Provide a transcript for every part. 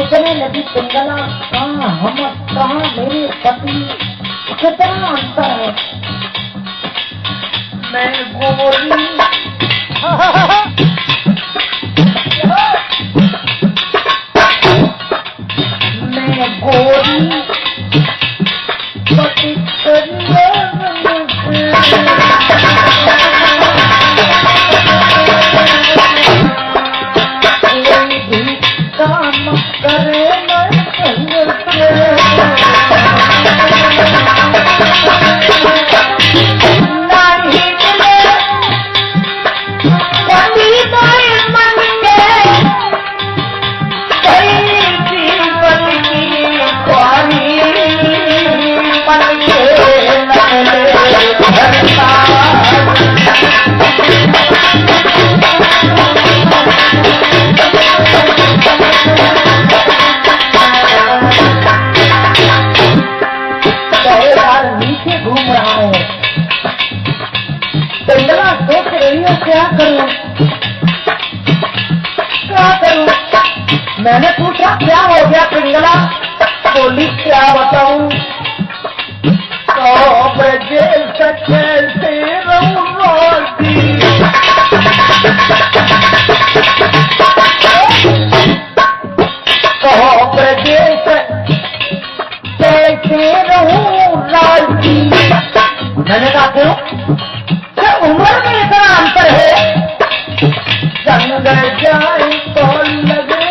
सोचने लगी पिंगला कहाँ हम कहाँ मेरे पति, कितना अंतर है। मैं गोरी मैं गोरी पति काम करे क्या करूं? मैंने पूछा क्या हो गया पिंगला? बोली क्या बताऊं? तो बजे कैसे रहूं रोटी, तो बजे कैसे रहूं रोटी। मैंने कहा क्यों? उम्र में इतना अंतर है। जंगल जाए तो लगे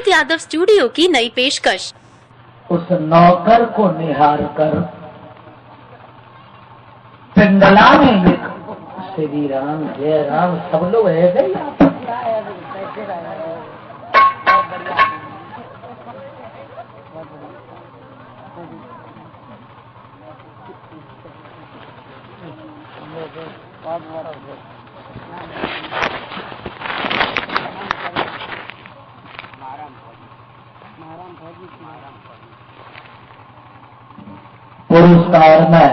यादव स्टूडियो की नई पेशकश। उस नौकर को निहार कर पिंगला में लिख श्री राम जय राम। सब लोग ऐसे ही पुरस्कार में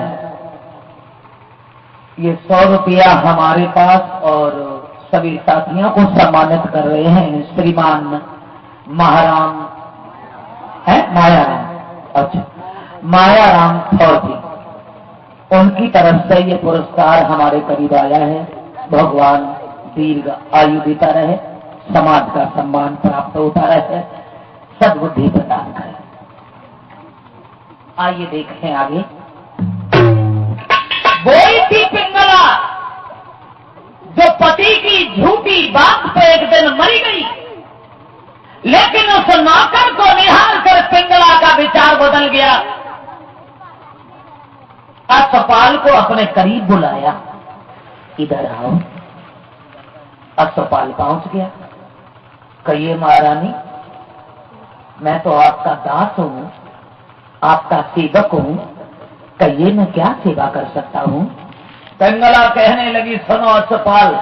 ये 100 रुपया हमारे पास और सभी साथियों को सम्मानित कर रहे हैं श्रीमान महाराम है मायाराम। अच्छा, मायाराम थौरजी, उनकी तरफ से ये पुरस्कार हमारे करीब आया है। भगवान दीर्घ आयु देता रहे। समाज का सम्मान प्राप्त होता रहे, सद्बुद्धि प्रदान करे। आइए देखें आगे। वही थी पिंगला जो पति की झूठी बात पे एक दिन मरी गई, लेकिन उस नौकर को निहार कर पिंगला का विचार बदल गया। अश्वपाल को अपने करीब बुलाया, इधर आओ। अश्वपाल पहुंच गया। कहिए महारानी, मैं तो आपका दास हूं, आपका सेवक हूं, कहिए मैं क्या सेवा कर सकता हूं। पिंगला कहने लगी, सुनो अश्वपाल,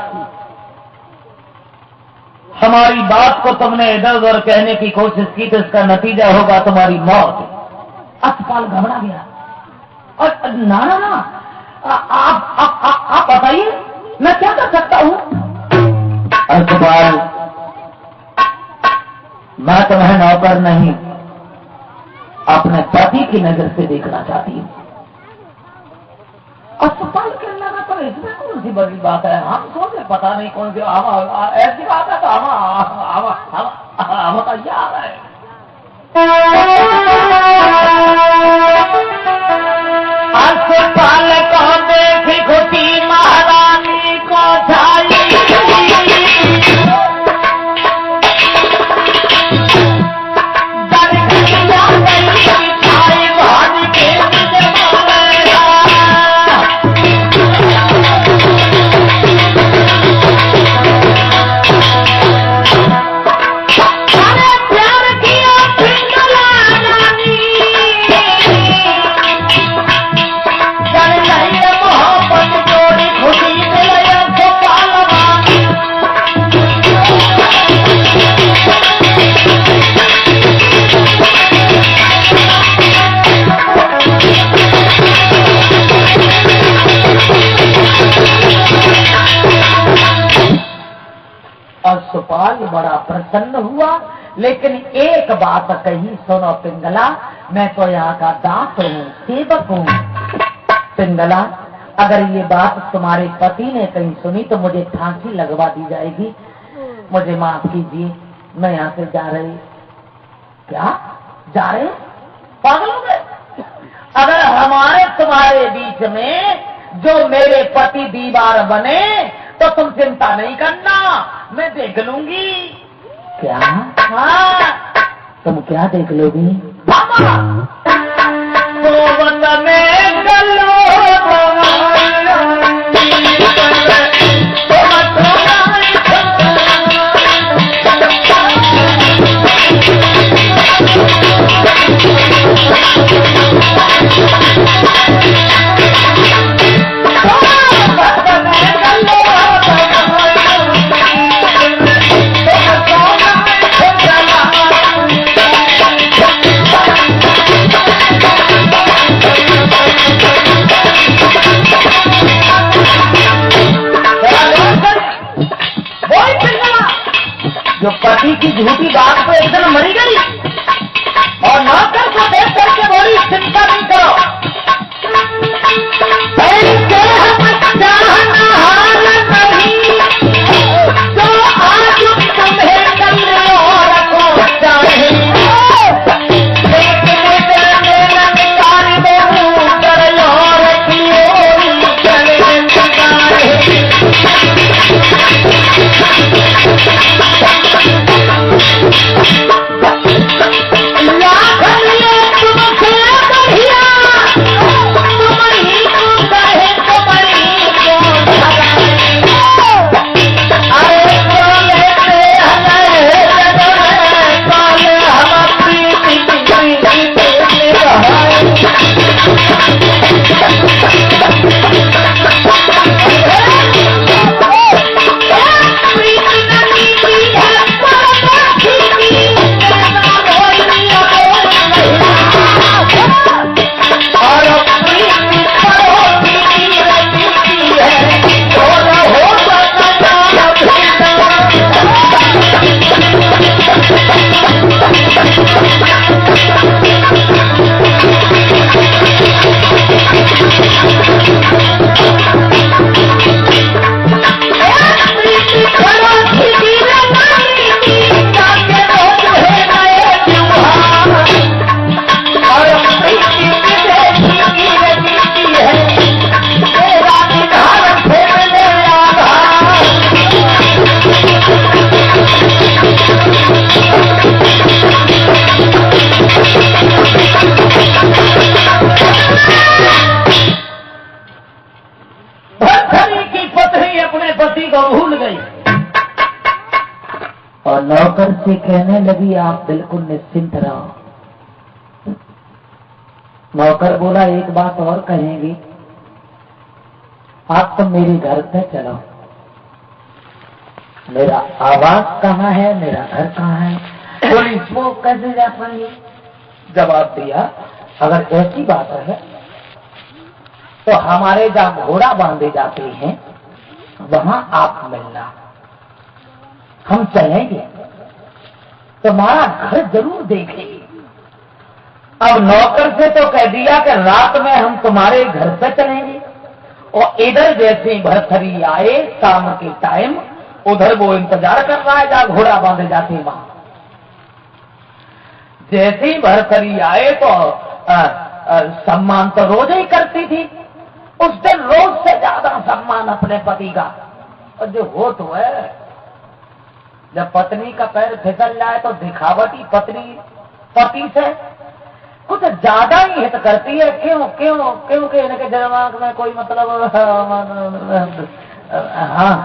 हमारी बात को तुमने इधर उधर कहने की कोशिश की तो इसका नतीजा होगा तुम्हारी मौत। अश्वपाल घबरा गया और ना ना ना, आप बताइए मैं क्या कर सकता हूं। अश्वपाल, मैं तुम्हें नौकर नहीं, अपने पति की नजर से देखना चाहती हूं। अश्वपाल कहने लगा, तो इसमें कौन सी बड़ी बात है, हम सोचे पता नहीं कौन सी ऐसी बात है, तो हम तैयार है। अश्वपाल को देखी खुशी महारानी को छाई, अश्वपाल बड़ा प्रसन्न हुआ, लेकिन एक बात कही, सुनो पिंगला, मैं तो यहाँ का दास हूँ, सेवक हूँ। पिंगला, अगर ये बात तुम्हारे पति ने कहीं सुनी तो मुझे फांसी लगवा दी जाएगी, मुझे माफ कीजिए, मैं यहाँ से जा रही। क्या जा रहे? पागल हो गए? अगर हमारे तुम्हारे बीच में जो मेरे पति दीवार बने तो तुम चिंता नहीं करना, मैं देख लूंगी। क्या? हाँ। तुम क्या देख लोगी? सोवन में गलो जो पति की झूठी बात पे एक दिन मरी गई और नौकर को देख करके बोली, चिंता नहीं करो, ऐसे हम चाहना हाल नहीं, तो आज तुम्हें कल और को चाहे, देखने चलने नंगारी बहु कर और की ओरी चले नंगारे। तुमसे बढ़िया तुम ही तो कहे तो तो भूल गई और नौकर से कहने लगी आप बिल्कुल निश्चिंत रहो। नौकर बोला एक बात और कहेंगी, आप तो मेरे घर पे चलो, मेरा आवास कहाँ है, मेरा घर कहाँ है? बोली वो कैसे जा पाएंगे? जवाब दिया अगर ऐसी बात है तो हमारे जहाँ घोड़ा बांधे जाते हैं वहां आप मिलना, हम चलेंगे, तुम्हारा घर जरूर देखेंगे। अब नौकर से तो कह दिया कि रात में हम तुम्हारे घर पे चलेंगे, और इधर जैसे भरथरी आए शाम के टाइम, उधर वो इंतजार कर रहा है जहाँ घोड़ा बांधे जाते हैं वहां। जैसे ही भरथरी आए तो सम्मान तो रोज ही करती थी, उस दिन रोज से ज्यादा सम्मान अपने पति का। और जो हो तो है, जब पत्नी का पैर फिसल जाए तो दिखावटी पत्नी पति से कुछ ज्यादा ही हित करती है। क्यों क्यों क्योंकि इनके दिमाग में कोई मतलब हाँ,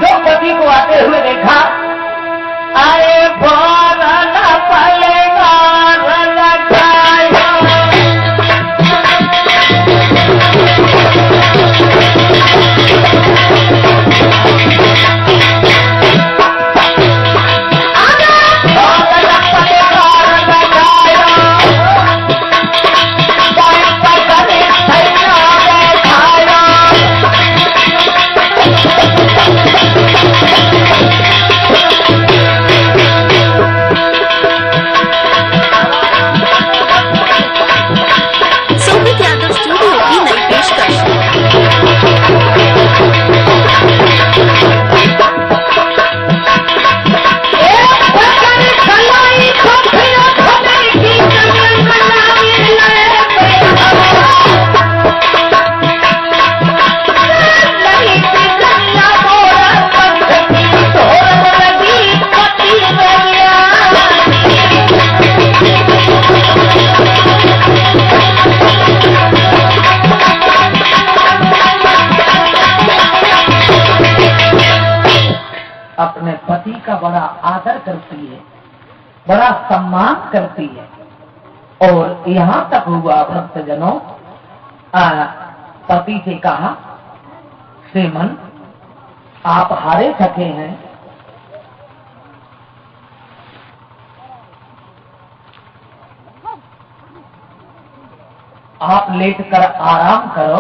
जो पति को आते हुए देखा, अरे बोलना पड़ेगा अपने पति का बड़ा आदर करती है, बड़ा सम्मान करती है। और यहाँ तक हुआ भक्तजनों, पति से कहा, श्रीमन आप हारे थके हैं, आप लेट कर आराम करो,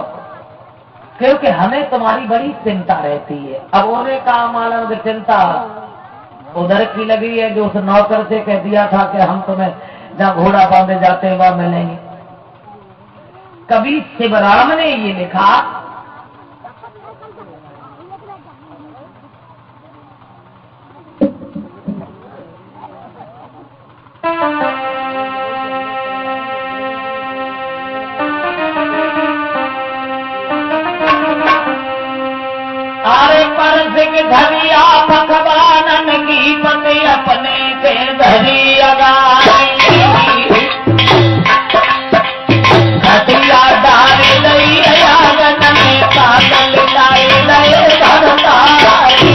क्योंकि हमें तुम्हारी बड़ी चिंता रहती है। अब उन्हें कहा मालूम की चिंता उधर की लगी है जो उस नौकर से कह दिया था कि हम तुम्हें जहाँ घोड़ा बांधे जाते हैं वहां मिलेंगे। कभी शिवराम ने ये लिखा, धरिया भगवानन की पति अपने से धरी अगाई, धरिया डाले लई आंगन में कागल लाए लय धरताई।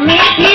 मीठी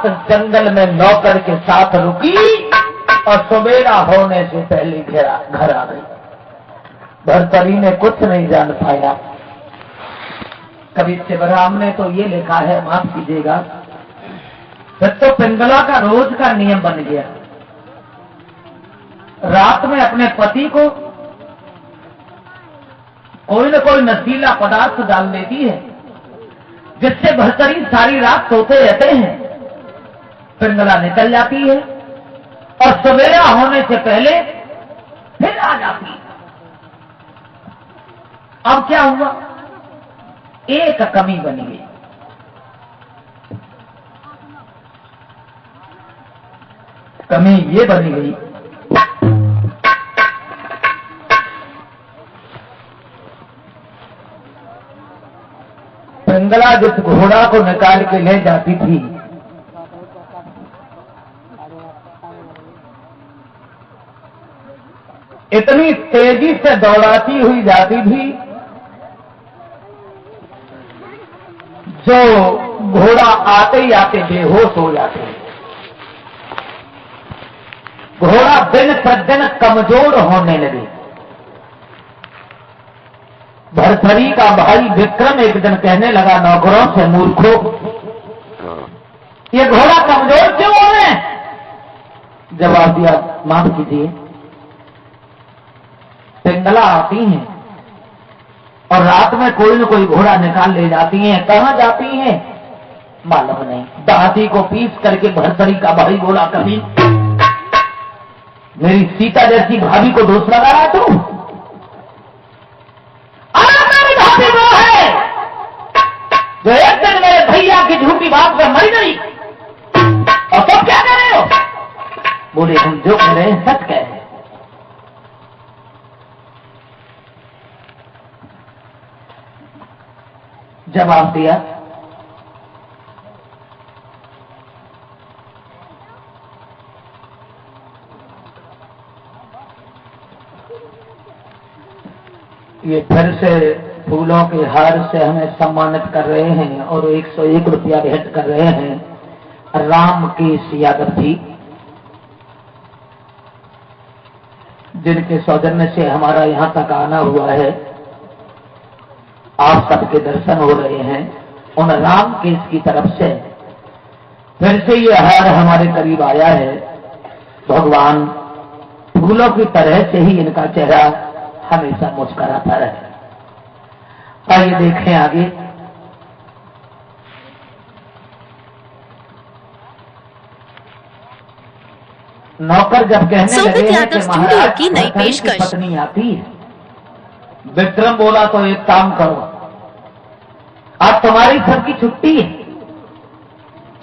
रात जंगल में नौकर के साथ रुकी और सवेरा होने से पहले घर आ गई। भर्तरी ने कुछ नहीं जान पाया। कवि शिवराम ने तो ये लिखा है, माफ कीजिएगा, फिर तो पिंगला का रोज का नियम बन गया, रात में अपने पति को कोई न कोई नशीला पदार्थ डाल देती है, जिससे भर्तरी सारी रात सोते रहते हैं। पिंगला निकल जाती है और सवेरा होने से पहले फिर आ जाती है। अब क्या हुआ? एक कमी बनी गई। कमी ये बनी गई, पिंगला जिस घोड़ा को निकाल के ले जाती थी, इतनी तेजी से दौड़ाती हुई जाती थी जो घोड़ा आते ही आते बेहोश हो जाते। घोड़ा दिन प्रतिदिन कमजोर होने लगे। भर्तरी का भाई विक्रम एक दिन कहने लगा नौकरों से, मूर्खों, ये घोड़ा कमजोर क्यों हो रहे हैं? जवाब दिया, माफ कीजिए, पिंगला आती हैं और रात में कोई न कोई घोड़ा निकाल ले जाती हैं। कहां जाती हैं मालूम नहीं। दादी को पीस करके भर्तरी का भाई बोला, कभी मेरी सीता जैसी भाभी को दोष लगा रहा तू? मेरी भाभी वो है जो एक दिन मेरे भैया की झूठी बात पर मरी गई, और तुम क्या कह रहे हो? बोले, हम जो कह रहे हैं सच कह रहे हैं। जवाब दिया, ये फिर से फूलों के हार से हमें सम्मानित कर रहे हैं और 101 रुपया भेंट कर रहे हैं रामकेश यादव जी, जिनके सौजन्य से हमारा यहां तक आना हुआ है। आप सबके दर्शन हो रहे हैं। उन रामकेश की तरफ से फिर से ये हार हमारे करीब आया है। भगवान फूलों की तरह से ही इनका चेहरा हमेशा मुस्कुराता रहे। आइए देखें आगे। नौकर जब कहने लगे हैं कि महाराज की नई पेशकश पत्नी आती है, विक्रम बोला, तो एक काम करो, आज तुम्हारी सबकी छुट्टी है,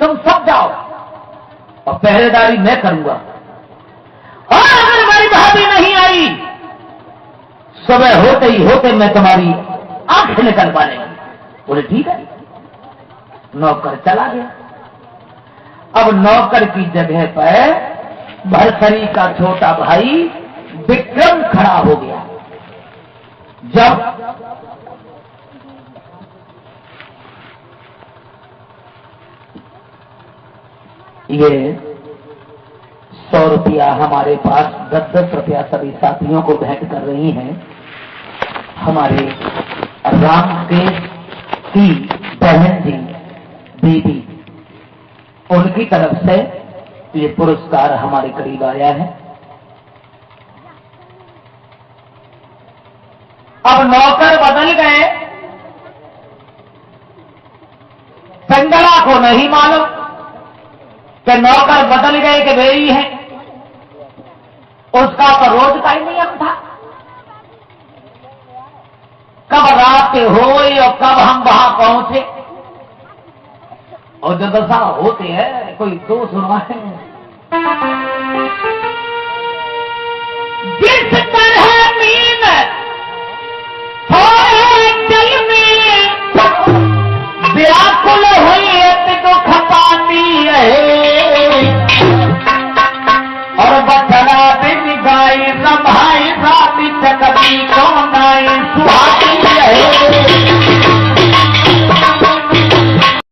तुम सब जाओ और पहरेदारी मैं करूंगा, और अगर हमारी भाभी नहीं आई, सुबह होते ही होते मैं तुम्हारी आंखें निकल पाऊंगा। बोले ठीक है। नौकर चला गया। अब नौकर की जगह पर भर्तरी का छोटा भाई विक्रम खड़ा हो गया। जब ये 100 रुपया हमारे पास 10-10 रुपया सभी साथियों को भेंट कर रही हैं, हमारे रामकेश की बहन जी दीदी, उनकी तरफ से ये पुरस्कार हमारे करीब आया है। अब नौकर बदल गए, पिंगला को नहीं मालूम कि नौकर बदल गए कि बेरी है। उसका तो रोज का ही नियम था, कब रात होई और कब हम वहां पहुंचे, और जो दशा होते हैं कोई दोष सुनवाए